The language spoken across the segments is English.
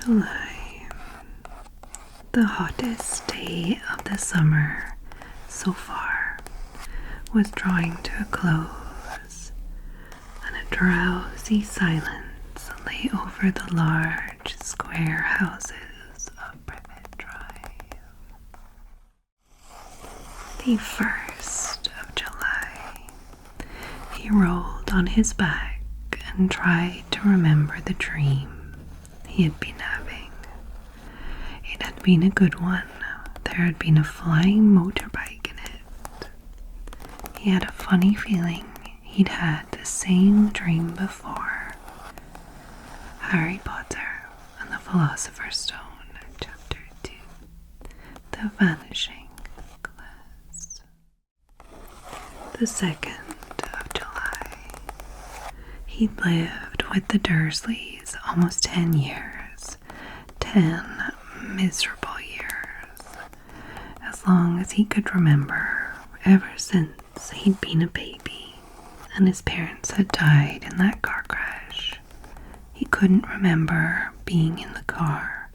July, the hottest day of the summer so far, was drawing to a close, and a drowsy silence lay over the large square houses of Privet Drive. The 1st of July, he rolled on his back and tried to remember the dream he had been having. It had been a good one. There had been a flying motorbike in it. He had a funny feeling he'd had the same dream before. Harry Potter and the Philosopher's Stone, Chapter 2, The Vanishing Glass. The 2nd of July. He'd lived with the Dursleys almost 10 years. 10 miserable years. As long as he could remember, ever since he'd been a baby and his parents had died in that car crash. He couldn't remember being in the car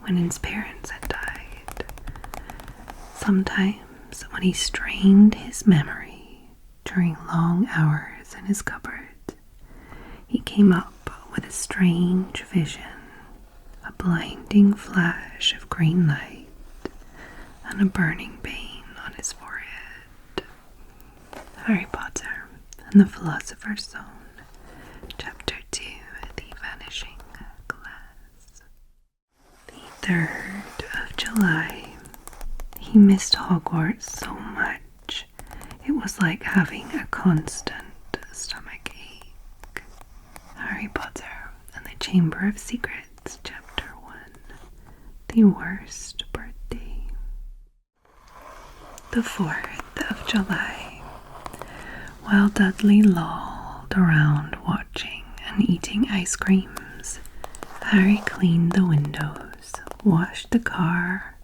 when his parents had died. Sometimes when he strained his memory during long hours in his cupboard, he came up with a strange vision, a blinding flash of green light and a burning pain on his forehead. Harry Potter and the Philosopher's Stone, Chapter 2, The Vanishing Glass. The 3rd of July. He missed Hogwarts so much. It was like having a constant stomach ache. Harry Potter and the Chamber of Secrets, Chapter 1, The Worst Birthday. The 4th of July. While Dudley lolled around watching and eating ice creams, Harry cleaned the windows, washed the car,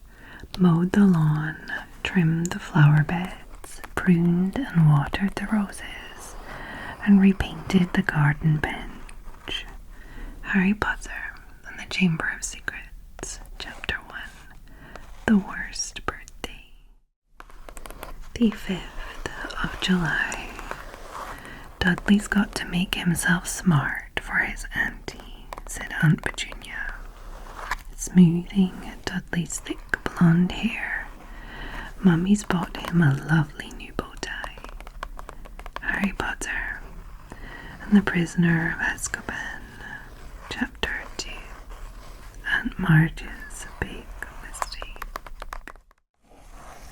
mowed the lawn, trimmed the flower beds, pruned and watered the roses, and repainted the garden bench. Harry Potter and the Chamber of Secrets, Chapter 1, The Worst Birthday. The 5th of July. Dudley's got to make himself smart for his auntie, said Aunt Petunia, smoothing Dudley's thick blonde hair. Mummy's bought him a lovely new bow tie. Harry Potter and the Prisoner of Azkaban, Chapter 2, Aunt Marge's Big Mistake.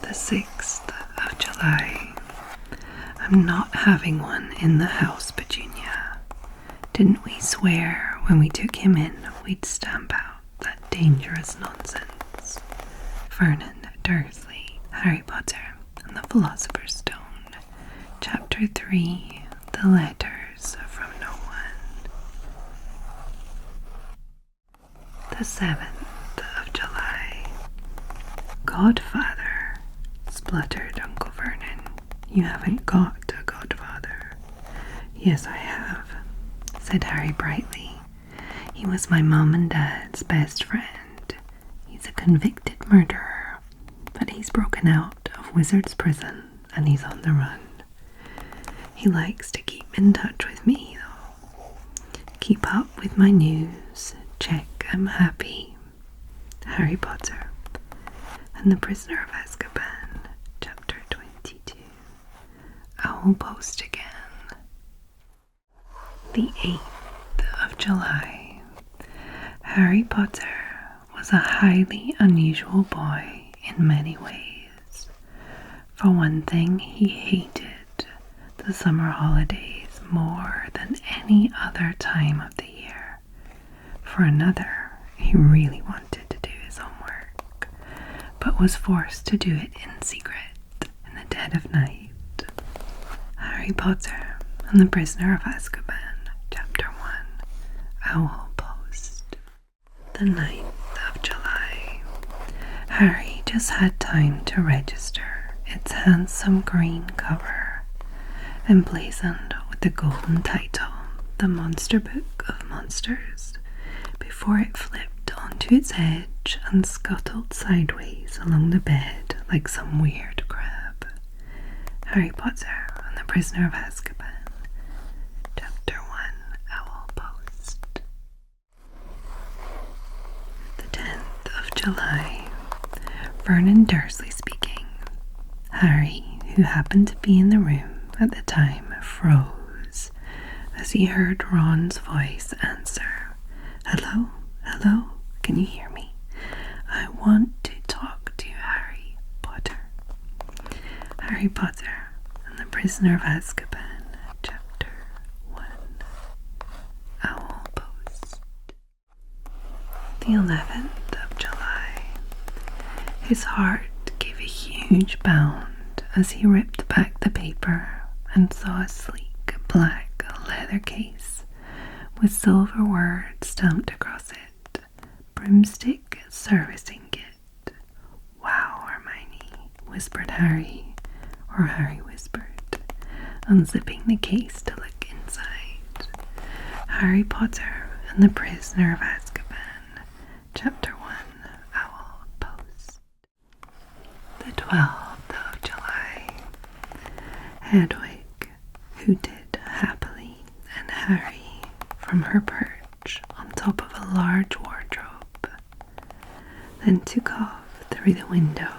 The 6th of July. I'm not having one in the house, Petunia. Didn't we swear when we took him in we'd stamp out that dangerous nonsense? Vernon Dursley, Harry Potter and the Philosopher's Stone, Chapter 3, The Letters from No One. The 7th of July. Godfather, spluttered Uncle Vernon. You haven't got a godfather. Yes, I have, said Harry brightly. He was my mum and dad's best friend. He's a convicted murderer, but he's broken out of Wizard's prison and he's on the run. He likes to keep in touch with me, though. Keep up with my news, check I'm happy. Harry Potter and the Prisoner of Azkaban, Chapter 22. Owl Post again. The 8th of July. Harry Potter was a highly unusual boy in many ways. For one thing, he hated the summer holidays more than any other time of the year. For another, he really wanted to do his homework, but was forced to do it in secret in the dead of night. Harry Potter and the Prisoner of Azkaban, Chapter 1, Owl Post. The 9th of July. Harry just had time to register its handsome green cover, emblazoned with the golden title, The Monster Book of Monsters, before it flipped on onto its edge and scuttled sideways along the bed like some weird crab. Harry Potter and the Prisoner of Azkaban, Chapter 1, Owl Post. The 10th of July. Vernon Dursley speaking. Harry, who happened to be in the room at the time, froze as he heard Ron's voice answer. "Hello? Hello? Can you hear me? I want to talk to Harry Potter." Harry Potter and the Prisoner of Azkaban, Chapter 1, Owl Post. The 11th of July. His heart gave a huge bound as he ripped back the paper and saw a sleek black leather case with silver words stamped across it. "Broomstick Servicing Kit." "Wow, Hermione," whispered Harry, or Harry whispered, unzipping the case to look inside. Harry Potter and the Prisoner of Azkaban, Chapter 1, Owl Post. The 12th of July. Hedwig hooted happily at Harry from her perch on top of a large wardrobe, then took off through the window.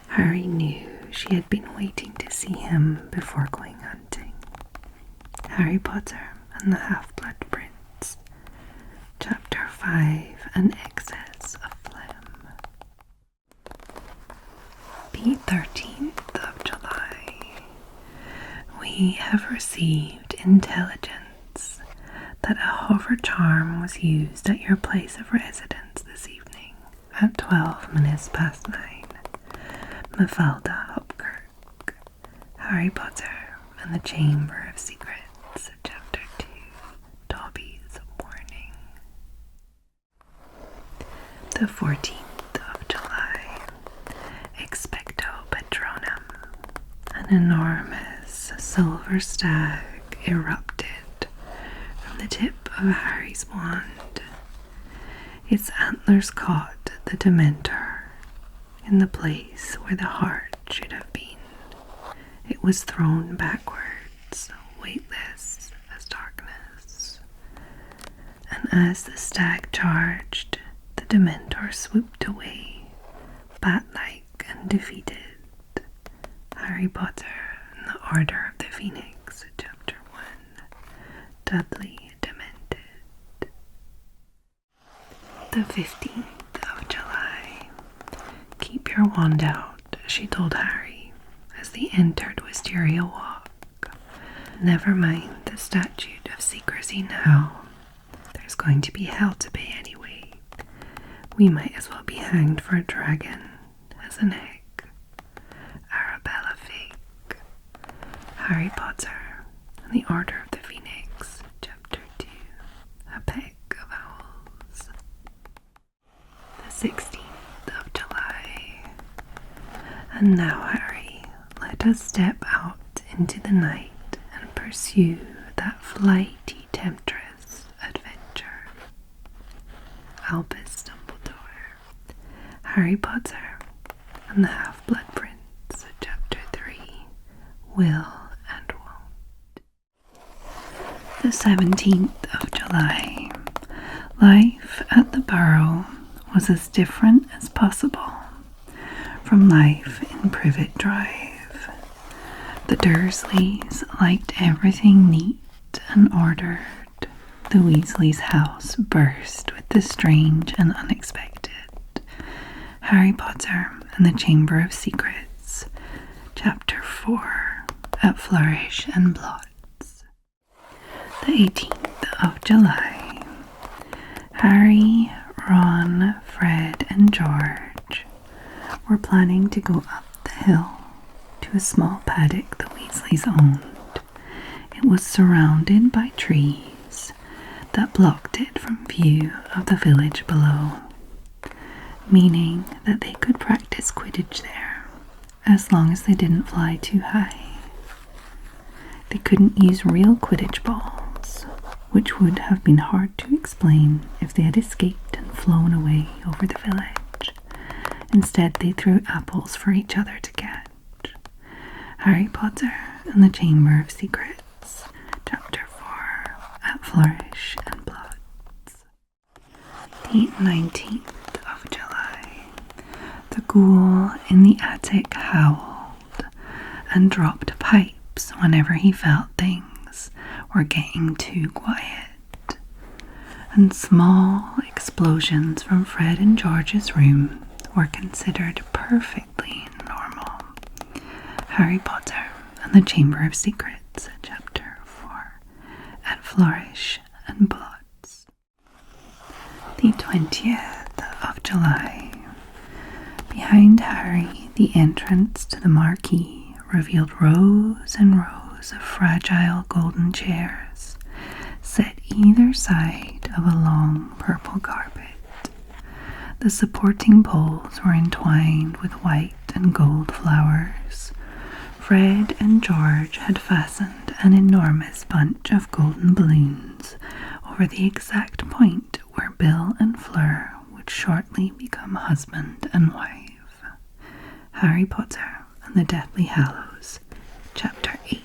Harry knew she had been waiting to see him before going hunting. Harry Potter and the Half-Blood Prince, Chapter 5, An Excess of Phlegm. The 13th of July. We have received intelligence that a hover charm was used at your place of residence this evening at 12 minutes past 9. Mafalda Hopkirk. Harry Potter and the Chamber of Secrets, Chapter 2, Dobby's Warning. The 14th of July. Expecto Patronum. An enormous silver stag erupted from the tip of Harry's wand. Its antlers caught the Dementor in the place where the heart should have been. It was thrown backwards, weightless as darkness. And as the stag charged, the Dementor swooped away, bat-like and defeated. Harry Potter and the Order of the Phoenix, Chapter 1, Dudley Demented. The 15th of July. "Keep your wand out," she told Harry as they entered Wisteria Walk. "Never mind the statute of secrecy now. There's going to be hell to pay anyway. We might as well be hanged for a dragon as an egg." Arabella Fig. Harry Potter and the Order of the Phoenix, Chapter 2, A Peck of Owls. The 16th of July. "And now, Harry, let us step out into the night and pursue that flighty temptress, Adventure." Albus Dumbledore. Harry Potter and the Half-Blood Prince, Chapter 3, Will and Won't. The 17th of July. Life at the Burrow was as different as possible from life in Privet Drive. The Dursleys liked everything neat and ordered. The Weasleys' house burst with the strange and unexpected. Harry Potter and the Chamber of Secrets, Chapter 4, At Flourish and Blots. The 18th of July. Harry, Ron, Fred, and George were planning to go up the hill to a small paddock the Weasleys owned. It was surrounded by trees that blocked it from view of the village below, meaning that they could practice Quidditch there as long as they didn't fly too high. They couldn't use real Quidditch balls, which would have been hard to explain if they had escaped and flown away over the village. Instead, they threw apples for each other to catch. Harry Potter and the Chamber of Secrets, Chapter 4, At Flourish and Bloods. The 19th of July. The ghoul in the attic howled and dropped pipes whenever he felt things were getting too quiet. And small explosions from Fred and George's room were considered perfectly normal. Harry Potter and the Chamber of Secrets, Chapter 4, At Flourish and Bloods. The 20th of July. Behind Harry, the entrance to the marquee revealed rows and rows of fragile golden chairs set either side of a long purple carpet. The supporting poles were entwined with white and gold flowers. Fred and George had fastened an enormous bunch of golden balloons over the exact point where Bill and Fleur would shortly become husband and wife. Harry Potter and the Deathly Hallows, Chapter 8,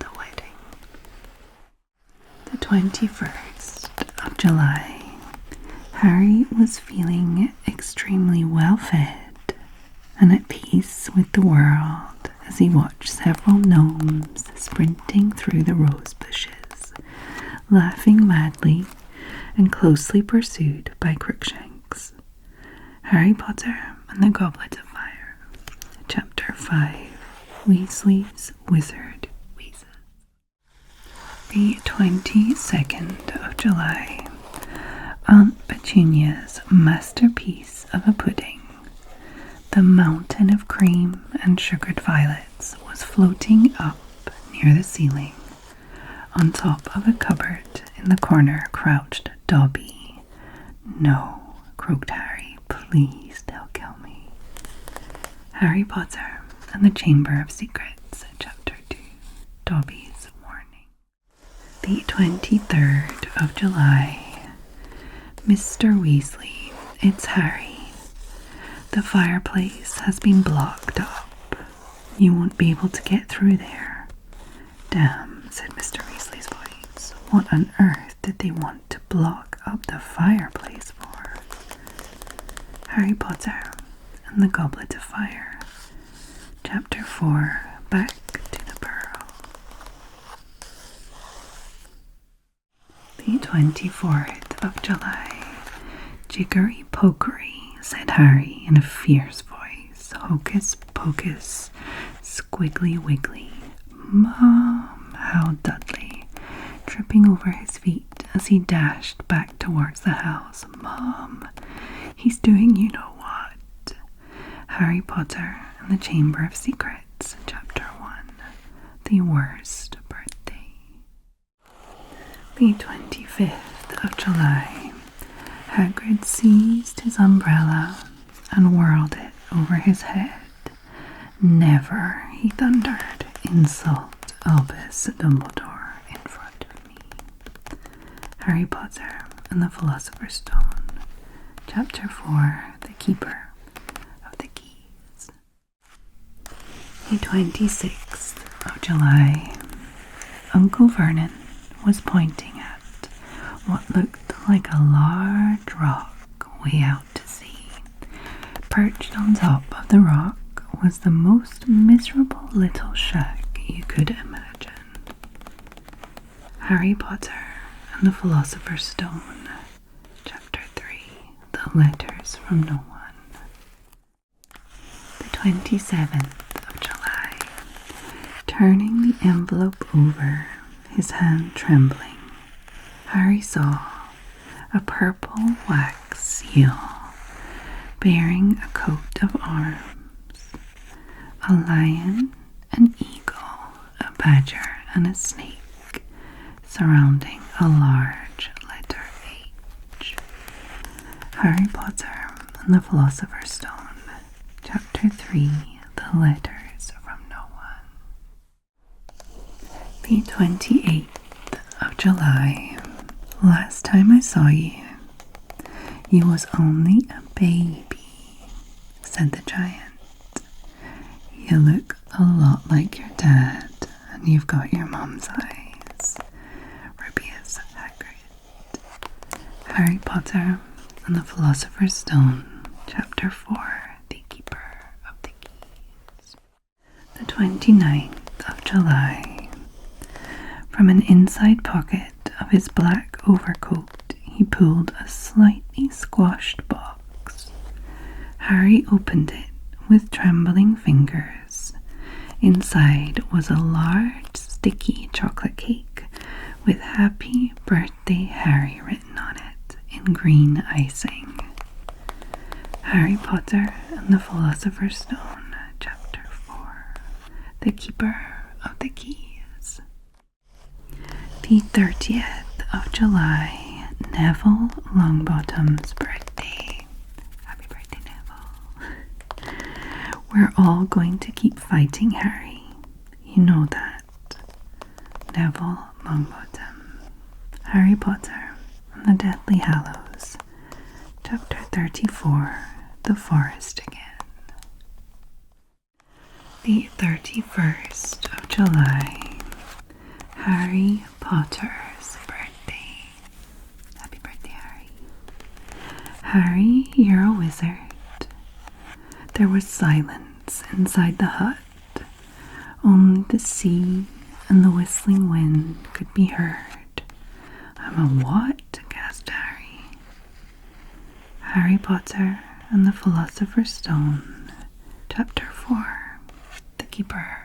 The Wedding. The 21st of July. Harry was feeling extremely well fed and at peace with the world as he watched several gnomes sprinting through the rose bushes, laughing madly and closely pursued by Crookshanks. Harry Potter and the Goblet of Fire, Chapter 5, Weasley's Wizard Wheezes. The 22nd of July. Aunt Petunia's masterpiece of a pudding, the mountain of cream and sugared violets, was floating up near the ceiling. On top of a cupboard in the corner crouched Dobby. "No," croaked Harry, "please don't kill me." Harry Potter and the Chamber of Secrets, Chapter 2, Dobby's Warning. The 23rd of July. Mr. Weasley, it's Harry. The fireplace has been blocked up. You won't be able to get through there. Damn, said Mr. Weasley's voice. What on earth did they want to block up the fireplace for? Harry Potter and the Goblet of Fire, Chapter 4, Back to the Burrow. The 24th of July. Jiggery pokery, said Harry in a fierce voice. Hocus pocus, squiggly wiggly. Mom, howled Dudley, tripping over his feet as he dashed back towards the house. Mom, he's doing you know what. Harry Potter and the Chamber of Secrets, Chapter 1, The Worst Birthday. The 25th of July. Hagrid seized his umbrella and whirled it over his head. Never, he thundered, insult Albus Dumbledore in front of me. Harry Potter and the Philosopher's Stone, Chapter 4, The Keeper of the Keys. The 26th of July. Uncle Vernon was pointing at what looked like a large rock way out to sea. Perched on top of the rock was the most miserable little shack you could imagine. Harry Potter and the Philosopher's Stone, Chapter 3, The Letters from No One. The 27th of July. Turning the envelope over, his hand trembling, Harry saw a purple wax seal bearing a coat of arms, a lion, an eagle, a badger, and a snake surrounding a large letter H. Harry Potter and the Philosopher's Stone, Chapter 3, The Letters from No One. The 28th of July. Last time I saw you, you was only a baby, said the giant. You look a lot like your dad, and you've got your mum's eyes. Rubius Hagrid. Harry Potter and the Philosopher's Stone, Chapter 4, The Keeper of the Keys. The 29th of July. From an inside pocket of his black overcoat, he pulled a slightly squashed box. Harry opened it with trembling fingers. Inside was a large, sticky chocolate cake with "Happy Birthday, Harry" written on it in green icing. Harry Potter and the Philosopher's Stone, Chapter 4, The Keeper of the Keys. The 30th of July, Neville Longbottom's birthday. Happy birthday, Neville. We're all going to keep fighting, Harry. You know that. Neville Longbottom. Harry Potter and the Deathly Hallows, Chapter 34, The Forest Again. The 31st of July, Harry Potter's birthday. Happy birthday, Harry. Harry, you're a wizard. There was silence inside the hut. Only the sea and the whistling wind could be heard. "I'm a what?" gasped Harry. Harry Potter and the Philosopher's Stone, Chapter 4, The Keeper